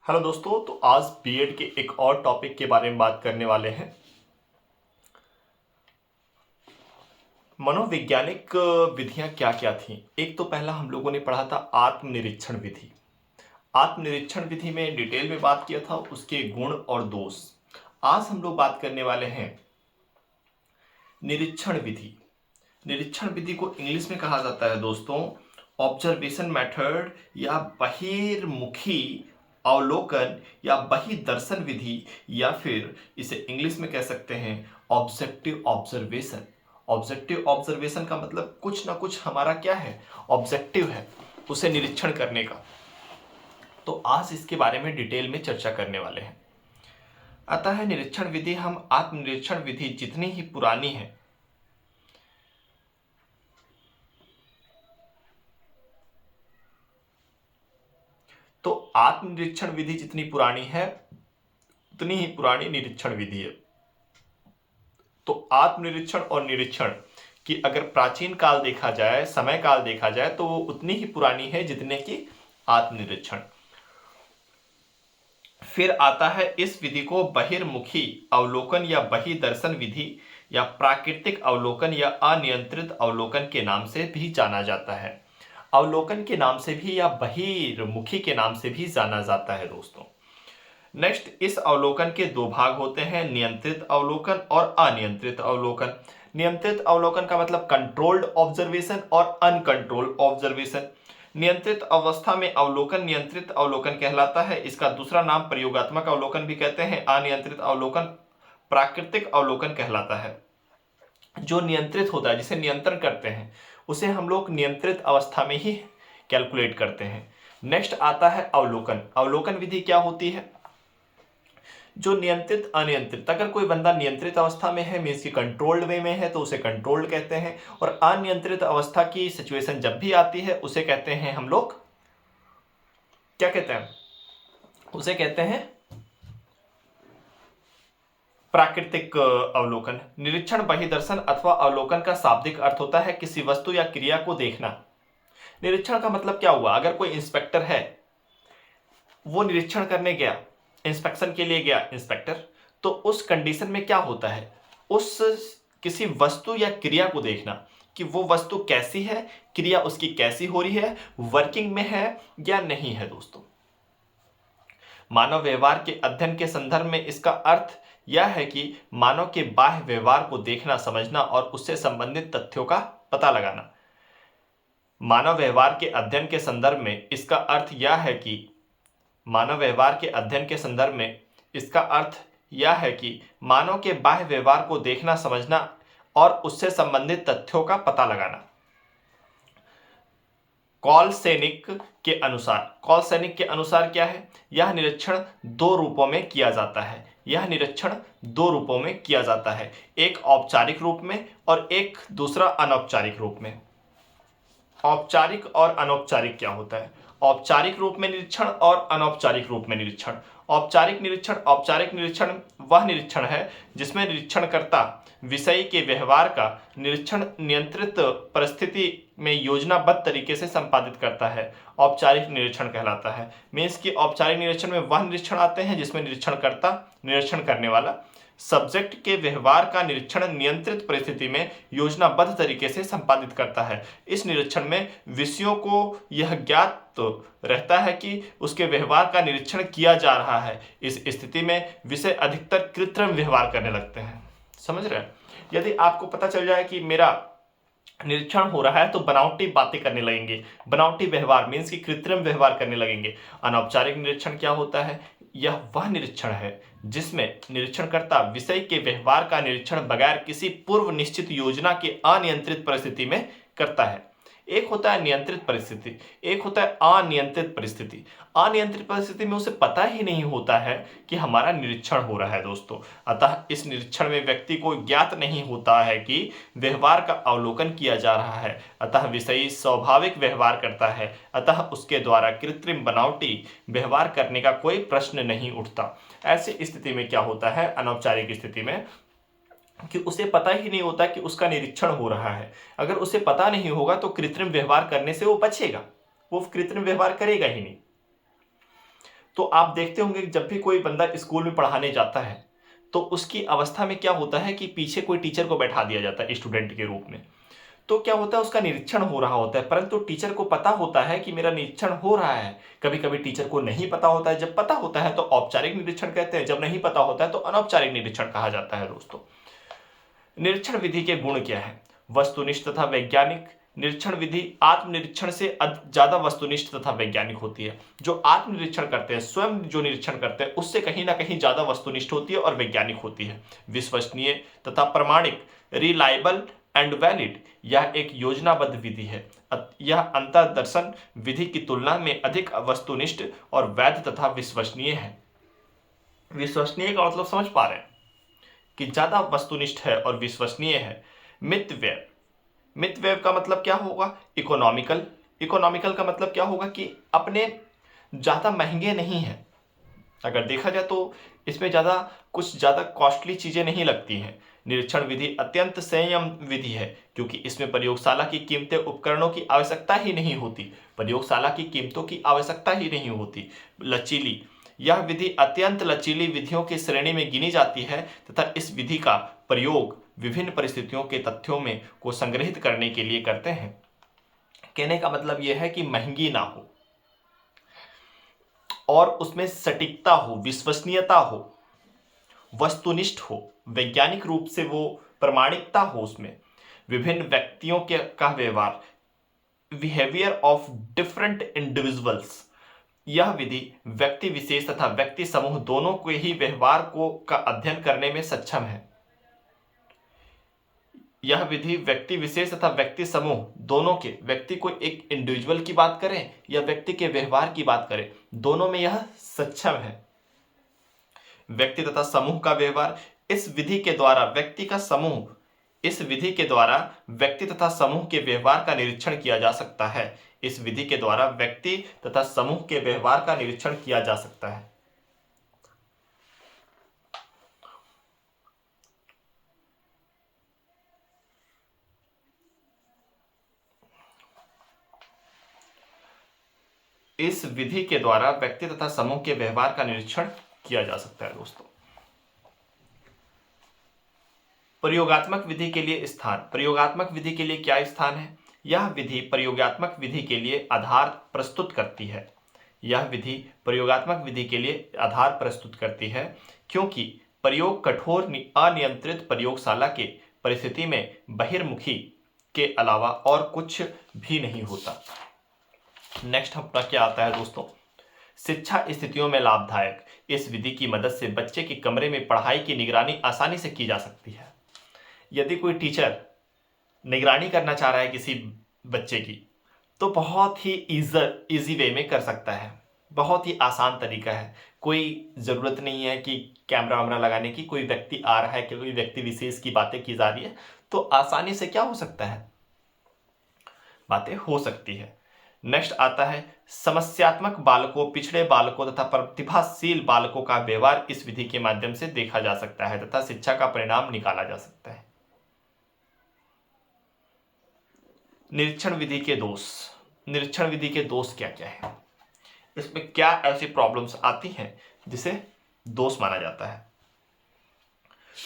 Hello दोस्तों, तो आज बीएड के एक और टॉपिक के बारे में बात करने वाले हैं। मनोवैज्ञानिक विधियां क्या क्या थी। एक तो पहला हम लोगों ने पढ़ा था आत्मनिरीक्षण विधि। आत्मनिरीक्षण विधि में डिटेल में बात किया था उसके गुण और दोष। आज हम लोग बात करने वाले हैं निरीक्षण विधि। निरीक्षण विधि को इंग्लिश में कहा जाता है दोस्तों ऑब्जर्वेशन मेथड या बहिर्मुखी अवलोकन या बहिर्दर्शन विधि, या फिर इसे इंग्लिश में कह सकते हैं ऑब्जेक्टिव ऑब्जर्वेशन। ऑब्जेक्टिव ऑब्जर्वेशन का मतलब कुछ ना कुछ हमारा क्या है, ऑब्जेक्टिव है उसे निरीक्षण करने का। तो आज इसके बारे में डिटेल में चर्चा करने वाले हैं। अतः निरीक्षण विधि, हम आत्मनिरीक्षण विधि जितनी ही पुरानी है, तो आत्मनिरीक्षण विधि जितनी पुरानी है उतनी ही पुरानी निरीक्षण विधि है। तो आत्मनिरीक्षण और निरीक्षण की अगर प्राचीन काल देखा जाए, समय काल देखा जाए, तो वो उतनी ही पुरानी है जितने की आत्मनिरीक्षण। फिर आता है इस विधि को बहिर्मुखी अवलोकन या बहिर्दर्शन विधि या प्राकृतिक अवलोकन या अनियंत्रित अवलोकन के नाम से भी जाना जाता है। अवलोकन के नाम से भी या बहिर्मुखी के नाम से भी जाना जाता है दोस्तों। नेक्स्ट, इस अवलोकन के दो भाग होते हैं, नियंत्रित अवलोकन और अनियंत्रित अवलोकन। नियंत्रित अवलोकन का मतलब कंट्रोल्ड ऑब्जर्वेशन और अनकंट्रोल्ड ऑब्जर्वेशन। नियंत्रित अवस्था में अवलोकन नियंत्रित अवलोकन कहलाता है। इसका दूसरा नाम प्रयोगात्मक अवलोकन भी कहते हैं। अनियंत्रित अवलोकन प्राकृतिक अवलोकन कहलाता है। जो नियंत्रित होता है, जिसे नियंत्रण करते हैं, उसे हम लोग नियंत्रित अवस्था में ही कैलकुलेट करते हैं। नेक्स्ट आता है अवलोकन। अवलोकन विधि क्या होती है? जो नियंत्रित अनियंत्रित, अगर कोई बंदा नियंत्रित अवस्था में है, मीन्स की कंट्रोल्ड वे में है, तो उसे कंट्रोल्ड कहते हैं। और अनियंत्रित अवस्था की सिचुएशन जब भी आती है उसे कहते हैं हम लोग, क्या कहते हैं, उसे कहते हैं प्राकृतिक अवलोकन। निरीक्षण बहिर्दर्शन अथवा अवलोकन का शाब्दिक अर्थ होता है किसी वस्तु या क्रिया को देखना। निरीक्षण का मतलब क्या हुआ? अगर कोई इंस्पेक्टर है, वो निरीक्षण करने गया, इंस्पेक्शन के लिए गया इंस्पेक्टर, तो उस कंडीशन में क्या होता है, उस किसी वस्तु या क्रिया को देखना कि वो वस्तु कैसी है, क्रिया उसकी कैसी हो रही है, वर्किंग में है या नहीं है दोस्तों। मानव व्यवहार के अध्ययन के संदर्भ में इसका अर्थ यह है कि मानव के बाह्य व्यवहार को देखना, समझना और उससे संबंधित तथ्यों का पता लगाना। मानव व्यवहार के अध्ययन के संदर्भ में इसका अर्थ यह है कि मानव व्यवहार के अध्ययन के संदर्भ में इसका अर्थ यह है कि मानव के बाह्य व्यवहार को देखना, समझना और उससे संबंधित तथ्यों का पता लगाना। कॉलसेनिक के अनुसार क्या है? यह निरीक्षण दो रूपों में किया जाता है। यह निरीक्षण दो रूपों में किया जाता है, एक औपचारिक रूप में और एक दूसरा अनौपचारिक रूप में। औपचारिक और अनौपचारिक क्या होता है? औपचारिक रूप में निरीक्षण और अनौपचारिक रूप में निरीक्षण। औपचारिक निरीक्षण वह निरीक्षण है जिसमें निरीक्षणकर्ता विषय के व्यवहार का निरीक्षण नियंत्रित परिस्थिति में योजनाबद्ध तरीके से संपादित करता है, औपचारिक निरीक्षण कहलाता है। मीन्स कि औपचारिक निरीक्षण में वह निरीक्षण आते हैं जिसमें निरीक्षणकर्ता, निरीक्षण करने वाला, सब्जेक्ट के व्यवहार का निरीक्षण नियंत्रित परिस्थिति में योजनाबद्ध तरीके से संपादित करता है। इस निरीक्षण में विषयों को यह ज्ञात रहता है कि उसके व्यवहार का निरीक्षण किया जा रहा है। इस स्थिति में विषय अधिकतर कृत्रिम व्यवहार करने लगते हैं। समझ रहे हैं? यदि आपको पता चल जाए कि मेरा निरीक्षण हो रहा है, तो बनावटी बातें करने लगेंगे, बनावटी व्यवहार मीन्स कि कृत्रिम व्यवहार करने लगेंगे। अनौपचारिक निरीक्षण क्या होता है? यह वह निरीक्षण है जिसमें निरीक्षणकर्ता विषय के व्यवहार का निरीक्षण बगैर किसी पूर्व निश्चित योजना के अनियंत्रित परिस्थिति में करता है। एक होता है नियंत्रित परिस्थिति, एक होता है अनियंत्रित परिस्थिति। अनियंत्रित परिस्थिति में उसे पता ही नहीं होता है कि हमारा निरीक्षण हो रहा है दोस्तों। अतः इस निरीक्षण में व्यक्ति को ज्ञात नहीं होता है कि व्यवहार का अवलोकन किया जा रहा है, अतः विषयी स्वाभाविक व्यवहार करता है, अतः उसके द्वारा कृत्रिम बनावटी व्यवहार करने का कोई प्रश्न नहीं उठता। ऐसी स्थिति में क्या होता है, अनौपचारिक स्थिति में, कि उसे पता ही नहीं होता कि उसका निरीक्षण हो रहा है। अगर उसे पता नहीं होगा तो कृत्रिम व्यवहार करने से वो बचेगा, वो कृत्रिम व्यवहार करेगा ही नहीं। तो आप देखते होंगे कि जब भी कोई बंदा स्कूल में पढ़ाने जाता है तो उसकी अवस्था में क्या होता है कि पीछे कोई टीचर को बैठा दिया जाता है स्टूडेंट के रूप में। तो क्या होता है, उसका निरीक्षण हो रहा होता है, परंतु टीचर को पता होता है कि मेरा निरीक्षण हो रहा है। कभी कभी टीचर को नहीं पता होता है, जब पता होता है तो औपचारिक निरीक्षण कहते हैं, जब नहीं पता होता है तो अनौपचारिक निरीक्षण कहा जाता है। दोस्तों, निरीक्षण विधि के गुण क्या है? वस्तुनिष्ठ तथा वैज्ञानिक। निरीक्षण विधि आत्मनिरीक्षण से ज्यादा वस्तुनिष्ठ तथा वैज्ञानिक होती है। जो आत्मनिरीक्षण करते हैं, स्वयं जो निरीक्षण करते हैं, उससे कहीं ना कहीं ज्यादा वस्तुनिष्ठ होती है और वैज्ञानिक होती है। विश्वसनीय तथा प्रमाणिक, रिलायबल एंड वैलिड। यह एक योजनाबद्ध विधि है। यह अंतर्दर्शन विधि की तुलना में अधिक वस्तुनिष्ठ और वैध तथा विश्वसनीय है। विश्वसनीय का मतलब समझ पा रहे हैं कि ज्यादा वस्तुनिष्ठ है और विश्वसनीय है। मितव्यय। मितव्यय का मतलब क्या होगा? इकोनॉमिकल। इकोनॉमिकल का मतलब क्या होगा कि अपने ज्यादा महंगे नहीं है। अगर देखा जाए तो इसमें कुछ ज्यादा कॉस्टली चीजें नहीं लगती हैं। निरीक्षण विधि अत्यंत संयम विधि है क्योंकि इसमें प्रयोगशाला की कीमतें उपकरणों की आवश्यकता ही नहीं होती। प्रयोगशाला की कीमतों की आवश्यकता ही नहीं होती। लचीली। यह विधि अत्यंत लचीली विधियों की श्रेणी में गिनी जाती है तथा इस विधि का प्रयोग विभिन्न परिस्थितियों के तथ्यों में को संग्रहित करने के लिए करते हैं। कहने का मतलब यह है कि महंगी ना हो और उसमें सटीकता हो, विश्वसनीयता हो, वस्तुनिष्ठ हो, वैज्ञानिक रूप से वो प्रमाणिकता हो, उसमें विभिन्न व्यक्तियों के का व्यवहार, बिहेवियर ऑफ डिफरेंट इंडिविजुअल्स। यह विधि व्यक्ति विशेष तथा व्यक्ति समूह दोनों के ही व्यवहार को का अध्ययन करने में सक्षम है। यह विधि व्यक्ति विशेष तथा व्यक्ति समूह दोनों के, व्यक्ति को एक इंडिविजुअल की बात करें या व्यक्ति के व्यवहार की बात करें, दोनों में यह सक्षम है। व्यक्ति तथा समूह का व्यवहार। इस विधि के द्वारा व्यक्ति तथा समूह के व्यवहार का निरीक्षण किया जा सकता है। इस विधि के द्वारा व्यक्ति तथा समूह के व्यवहार का निरीक्षण किया जा सकता है। इस विधि के द्वारा व्यक्ति तथा समूह के व्यवहार का निरीक्षण किया जा सकता है। दोस्तों, प्रयोगात्मक विधि के लिए स्थान। प्रयोगात्मक विधि के लिए क्या स्थान है? यह विधि प्रयोगात्मक विधि के लिए आधार प्रस्तुत करती है। यह विधि प्रयोगात्मक विधि के लिए आधार प्रस्तुत करती है क्योंकि प्रयोग कठोर अनियंत्रित प्रयोगशाला के परिस्थिति में बहिर्मुखी के अलावा और कुछ भी नहीं होता। नेक्स्ट अपना क्या आता है दोस्तों? शिक्षा स्थितियों में लाभदायक। इस विधि की मदद से बच्चे के कमरे में पढ़ाई की निगरानी आसानी से की जा सकती है। यदि कोई टीचर निगरानी करना चाह रहा है किसी बच्चे की, तो बहुत ही इजी वे में कर सकता है। बहुत ही आसान तरीका है। कोई ज़रूरत नहीं है कि कैमरा वैमरा लगाने की। कोई व्यक्ति आ रहा है कि कोई व्यक्ति विशेष की बातें की जा रही है, तो आसानी से क्या हो सकता है, बातें हो सकती है। नेक्स्ट आता है समस्यात्मक बालकों, पिछड़े बालकों तथा प्रतिभाशील बालकों का व्यवहार इस विधि के माध्यम से देखा जा सकता है तथा शिक्षा का परिणाम निकाला जा सकता है। निरीक्षण विधि के दोष। निरीक्षण विधि के दोष क्या क्या है? इसमें क्या ऐसी प्रॉब्लम्स आती हैं जिसे दोष माना जाता है?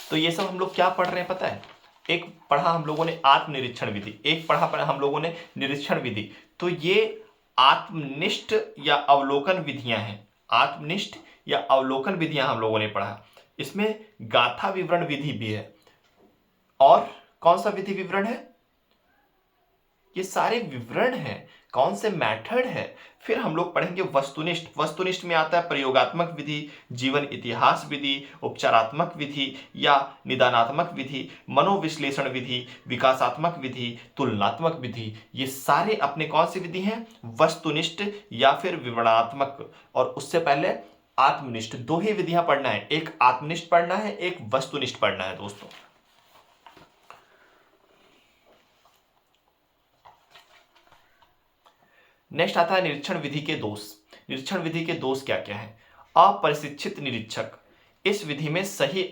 तो ये सब हम लोग क्या पढ़ रहे हैं पता है? एक पढ़ा हम लोगों ने आत्मनिरीक्षण विधि, एक पढ़ा हम लोगों ने निरीक्षण विधि। तो ये आत्मनिष्ठ या अवलोकन विधियां हैं। आत्मनिष्ठ या अवलोकन विधियां हम लोगों ने पढ़ा। इसमें गाथा विवरण विधि भी है। और कौन सा विधि विवरण है? ये सारे विवरण हैं, कौन से मेथड है। फिर हम लोग पढ़ेंगे वस्तुनिष्ठ। वस्तुनिष्ठ में आता है प्रयोगात्मक विधि, जीवन इतिहास विधि, उपचारात्मक विधि या निदानात्मक विधि, मनोविश्लेषण विधि, विकासात्मक विधि, तुलनात्मक विधि। ये सारे अपने कौन सी विधि हैं? वस्तुनिष्ठ या फिर विवरणात्मक। और उससे पहले आत्मनिष्ठ। दो ही विधियां पढ़ना है, एक आत्मनिष्ठ पढ़ना है, एक वस्तुनिष्ठ पढ़ना है। दोस्तों, नेक्स्ट आता है निरीक्षण विधि के दोष। निरीक्षण विधि के दोष क्या क्या है? अप्रशिक्षित निरीक्षक। इस विधि में सही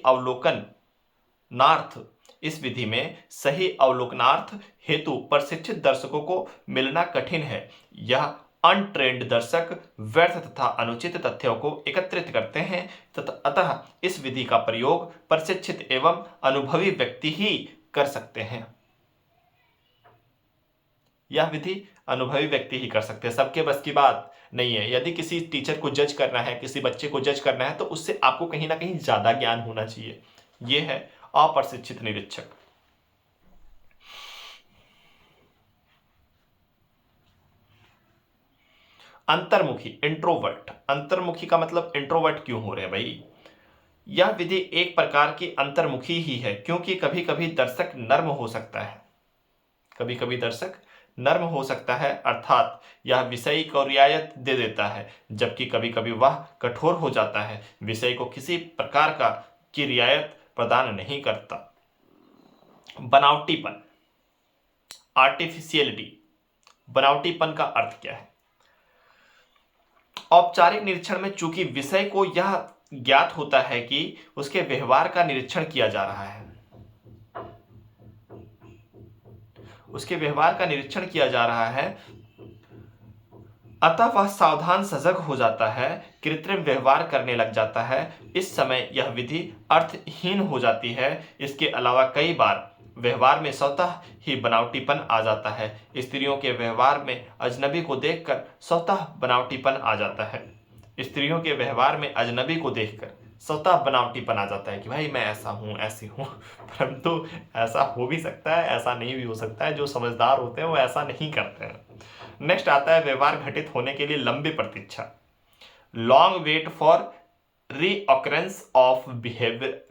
अवलोकनार्थ हेतु प्रशिक्षित दर्शकों को मिलना कठिन है। यह अनट्रेंड दर्शक व्यर्थ तथा अनुचित तथ्यों को एकत्रित करते हैं तथा अतः इस विधि का प्रयोग प्रशिक्षित एवं अनुभवी व्यक्ति ही कर सकते हैं। यह विधि अनुभवी व्यक्ति ही कर सकते हैं, सबके बस की बात नहीं है। यदि किसी टीचर को जज करना है, किसी बच्चे को जज करना है, तो उससे आपको कहीं ना कहीं ज्यादा ज्ञान होना चाहिए। यह है अप्रशिक्षित निरीक्षक। अंतर्मुखी इंट्रोवर्ट। अंतर्मुखी का मतलब इंट्रोवर्ट क्यों हो रहे हैं भाई? यह विधि एक प्रकार की अंतर्मुखी ही है, क्योंकि कभी कभी दर्शक नर्म हो सकता है, कभी कभी दर्शक नर्म हो सकता है, अर्थात यह विषय को रियायत दे देता है, जबकि कभी कभी वह कठोर हो जाता है, विषय को किसी प्रकार की रियायत प्रदान नहीं करता। बनावटीपन, आर्टिफिशियलिटी। बनावटीपन का अर्थ क्या है? औपचारिक निरीक्षण में चूंकि विषय को यह ज्ञात होता है कि उसके व्यवहार का निरीक्षण किया जा रहा है, उसके व्यवहार का निरीक्षण किया जा रहा है, अतः वह सावधान सजग हो जाता है, कृत्रिम व्यवहार करने लग जाता है। इस समय यह विधि अर्थहीन हो जाती है। इसके अलावा कई बार व्यवहार में स्वतः ही बनावटीपन आ जाता है। स्त्रियों के व्यवहार में अजनबी को देखकर स्वतः बनावटीपन आ जाता है। स्त्रियों के व्यवहार में अजनबी को देखकर स्वतः बनावटीपन आ जाता है कि भाई मैं ऐसा हूं, ऐसी हूं। परंतु ऐसा हो भी सकता है, ऐसा नहीं भी हो सकता है। जो समझदार होते हैं वो ऐसा नहीं करते हैं। नेक्स्ट आता है व्यवहार घटित होने के लिए लंबी प्रतीक्षा, long wait for reoccurrence of behaviour.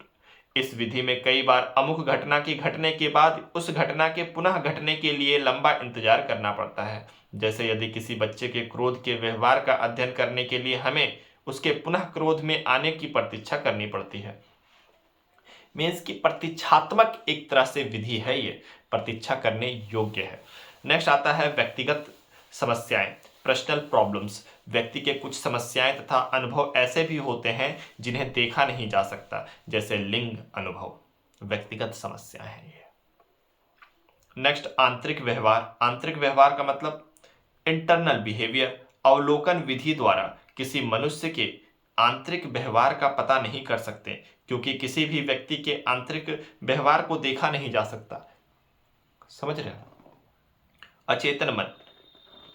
इस विधि में कई बार अमुक घटना की घटने के बाद उस घटना के पुनः घटने के लिए लंबा इंतजार करना पड़ता है। जैसे यदि किसी बच्चे के क्रोध के व्यवहार का अध्ययन करने के लिए हमें उसके पुनः क्रोध में आने की प्रतीक्षा करनी पड़ती है। मीन्स की प्रतीक्षात्मक एक तरह से विधि है, ये प्रतीक्षा करने योग्य है। नेक्स्ट आता है व्यक्तिगत समस्याएं, पर्सनल प्रॉब्लम्स। व्यक्ति के कुछ समस्याएं तथा अनुभव ऐसे भी होते हैं जिन्हें देखा नहीं जा सकता, जैसे लिंग अनुभव, व्यक्तिगत समस्याएं हैं ये। नेक्स्ट आंतरिक व्यवहार। आंतरिक व्यवहार का मतलब इंटरनल बिहेवियर। अवलोकन विधि द्वारा किसी मनुष्य के आंतरिक व्यवहार का पता नहीं कर सकते, क्योंकि किसी भी व्यक्ति के आंतरिक व्यवहार को देखा नहीं जा सकता। समझ रहे हैं? अचेतन मन,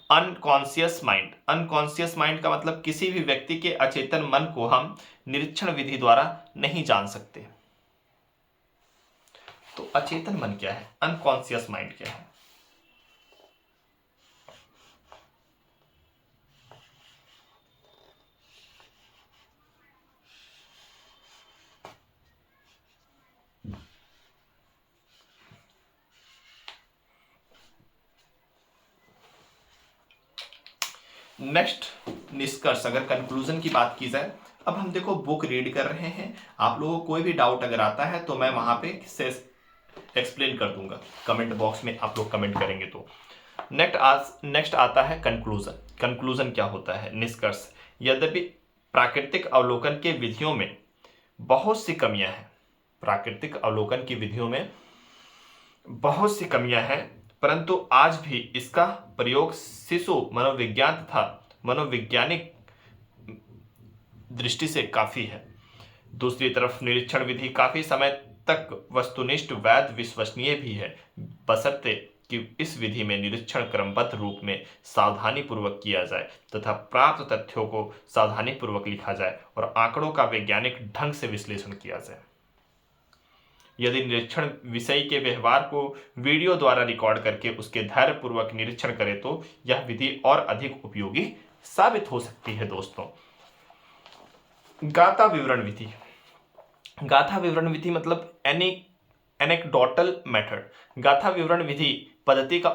अनकॉन्शियस माइंड। अनकॉन्शियस माइंड का मतलब किसी भी व्यक्ति के अचेतन मन को हम निरीक्षण विधि द्वारा नहीं जान सकते। तो अचेतन मन क्या है, अनकॉन्शियस माइंड क्या है? नेक्स्ट निष्कर्ष, अगर कंक्लूजन की बात की जाए, अब हम देखो बुक रीड कर रहे हैं। आप लोगों को कोई भी डाउट अगर आता है तो मैं वहां पे एक्सप्लेन कर दूंगा, कमेंट बॉक्स में आप लोग कमेंट करेंगे तो। नेक्स्ट आता है कंक्लूजन। कंक्लूजन क्या होता है? निष्कर्ष। यद्यपि प्राकृतिक अवलोकन के विधियों में बहुत सी कमियां हैं, प्राकृतिक अवलोकन की विधियों में बहुत सी कमियां हैं, परंतु आज भी इसका प्रयोग शिशु मनोविज्ञान तथा मनोवैज्ञानिक दृष्टि से काफी है। दूसरी तरफ निरीक्षण विधि काफी समय तक वस्तुनिष्ठ, वैध, विश्वसनीय भी है, बशर्ते कि इस विधि में निरीक्षण क्रमबद्ध रूप में सावधानी पूर्वक किया जाए तथा प्राप्त तथ्यों को सावधानी पूर्वक लिखा जाए और आंकड़ों का वैज्ञानिक ढंग से विश्लेषण किया जाए। यदि निरीक्षण विषय के व्यवहार को वीडियो द्वारा रिकॉर्ड करके उसके धैर्यपूर्वक निरीक्षण करे तो यह विधि और अधिक उपयोगी साबित हो सकती है। दोस्तों, गाथा विवरण विधि। गाथा विवरण विधि मतलब एनेक्डोटल मेथड। गाथा विवरण विधि पद्धति का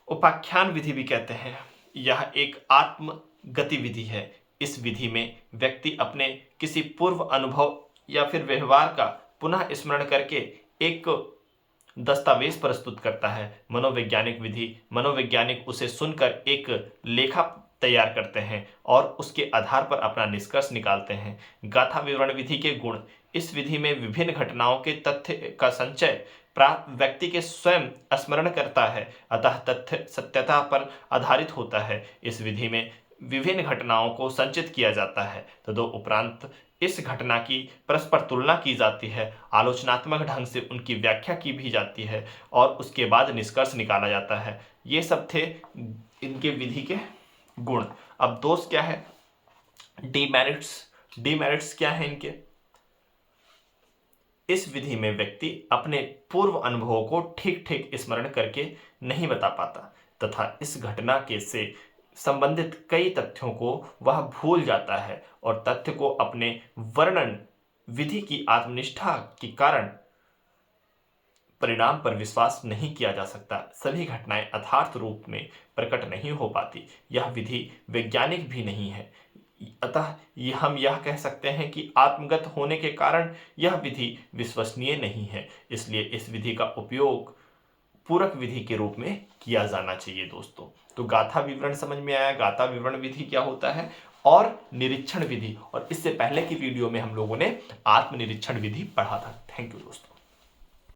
उपाख्यान विधि भी कहते हैं। यह एक आत्म गतिविधि है। इस विधि में व्यक्ति अपने किसी पूर्व अनुभव या फिर व्यवहार का पुनः स्मरण करके एक दस्तावेज प्रस्तुत करता है। मनोवैज्ञानिक विधि, मनोवैज्ञानिक उसे सुनकर एक लेखा तैयार करते हैं और उसके आधार पर अपना निष्कर्ष निकालते हैं। गाथा विवरण विधि के गुण। इस विधि में विभिन्न घटनाओं के तथ्य का संचय व्यक्ति के स्वयं स्मरण करता है, अतः तथ्य सत्यता पर आधारित होता है। इस विधि में विभिन्न घटनाओं को संचित किया जाता है, तदुपरांत इस घटना की परस्पर तुलना की जाती है, आलोचनात्मक ढंग से उनकी व्याख्या की भी जाती है और उसके बाद निष्कर्ष निकाला जाता है। ये सब थे इनके विधि के गुण। अब दोष क्या है? डीमेरिट्स क्या है इनके? इस विधि में व्यक्ति अपने पूर्व अनुभवों को ठीक ठीक स्मरण करके नहीं बता पाता तथा इस घटना के से संबंधित कई तथ्यों को वह भूल जाता है और तथ्य को अपने वर्णन विधि की आत्मनिष्ठा के कारण परिणाम पर विश्वास नहीं किया जा सकता। सभी घटनाएं यथार्थ रूप में प्रकट नहीं हो पाती। यह विधि वैज्ञानिक भी नहीं है, अतः हम यह कह सकते हैं कि आत्मगत होने के कारण यह विधि विश्वसनीय नहीं है। इसलिए इस विधि का उपयोग पूरक विधि के रूप में किया जाना चाहिए। दोस्तों, तो गाथा विवरण समझ में आया? गाथा विवरण विधि क्या होता है और निरीक्षण विधि, और इससे पहले की वीडियो में हम लोगों ने आत्मनिरीक्षण विधि पढ़ा था। थैंक यू दोस्तों।